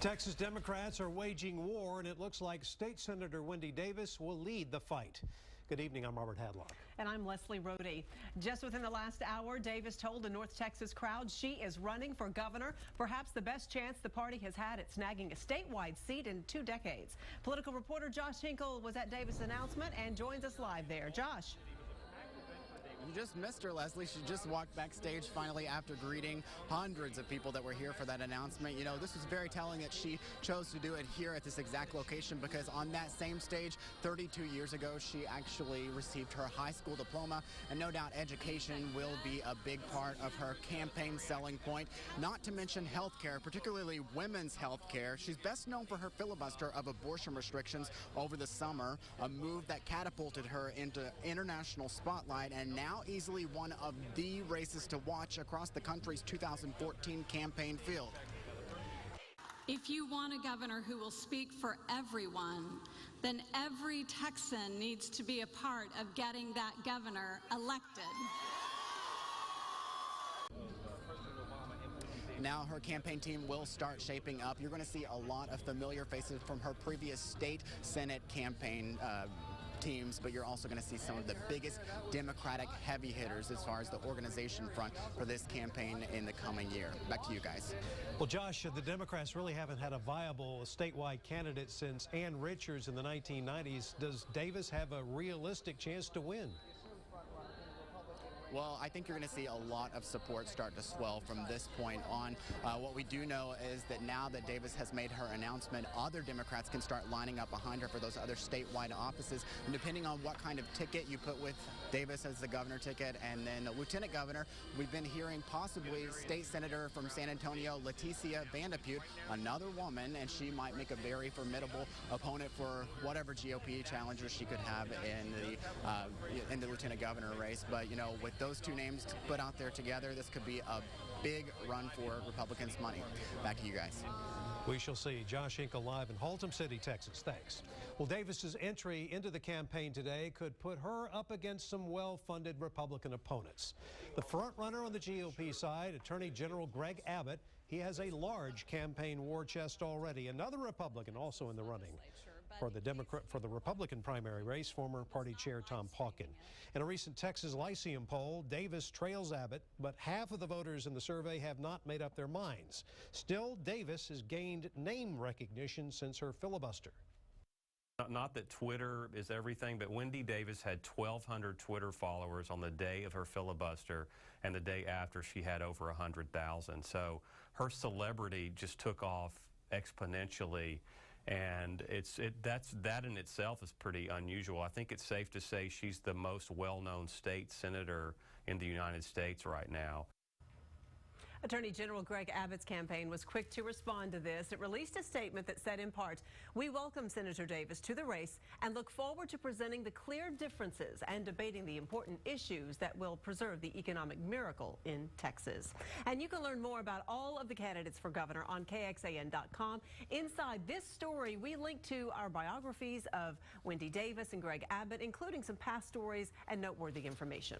Texas Democrats are waging war, and it looks like State Senator Wendy Davis will lead the fight. Good evening, I'm Robert Hadlock. And I'm Leslie Rohde. Just within the last hour, Davis told the North Texas crowd she is running for governor, perhaps the best chance the party has had at snagging a statewide seat in 2 decades. Political reporter Josh Hinkle was at Davis' announcement and joins us live there. Josh. You just missed her, Leslie. She just walked backstage finally after greeting hundreds of people that were here for that announcement. You know, this was very telling that she chose to do it here at this exact location because on that same stage 32 years ago, she actually received her high school diploma. And no doubt education will be a big part of her campaign selling point, not to mention health care, particularly women's health care. She's best known for her filibuster of abortion restrictions over the summer, a move that catapulted her into international spotlight and now easily one of the races to watch across the country's 2014 campaign field. If you want a governor who will speak for everyone, then every Texan needs to be a part of getting that governor elected. Now her campaign team will start shaping up. You're going to see a lot of familiar faces from her previous state Senate campaign teams, but you're also going to see some of the biggest Democratic heavy hitters as far as the organization front for this campaign in the coming year. Back to you guys. Well, Josh, the Democrats really haven't had a viable statewide candidate since Ann Richards in the 1990s. Does Davis have a realistic chance to win? Well, I think you're going to see a lot of support start to swell from this point on. What we do know is that now that Davis has made her announcement, other Democrats can start lining up behind her for those other statewide offices. And depending on what kind of ticket you put with Davis as the governor ticket and then lieutenant governor, we've been hearing possibly state senator from San Antonio, Leticia Vandepute, another woman, and she might make a very formidable opponent for whatever GOP challenger she could have in the lieutenant governor race. But, you know, with those two names put out there together, this could be a big run for Republicans' money. Back to you guys. We shall see. Josh Hinkle live in Haltom City, Texas. Thanks. Well, Davis's entry into the campaign today could put her up against some well-funded Republican opponents. The front runner on the GOP side, Attorney General Greg Abbott, he has a large campaign war chest already. Another Republican also in the running for the Republican primary race, former party chair Tom Pauken. In a recent Texas Lyceum poll, Davis trails Abbott, but half of the voters in the survey have not made up their minds. Still, Davis has gained name recognition since her filibuster. Not that Twitter is everything, but Wendy Davis had 1,200 Twitter followers on the day of her filibuster, and the day after she had over 100,000. So her celebrity just took off exponentially, and that in itself is pretty unusual. I think it's safe to say she's the most well-known state senator in the United States right now. Attorney General Greg Abbott's campaign was quick to respond to this. It released a statement that said in part, "We welcome Senator Davis to the race and look forward to presenting the clear differences and debating the important issues that will preserve the economic miracle in Texas." And you can learn more about all of the candidates for governor on KXAN.com. Inside this story, we link to our biographies of Wendy Davis and Greg Abbott, including some past stories and noteworthy information.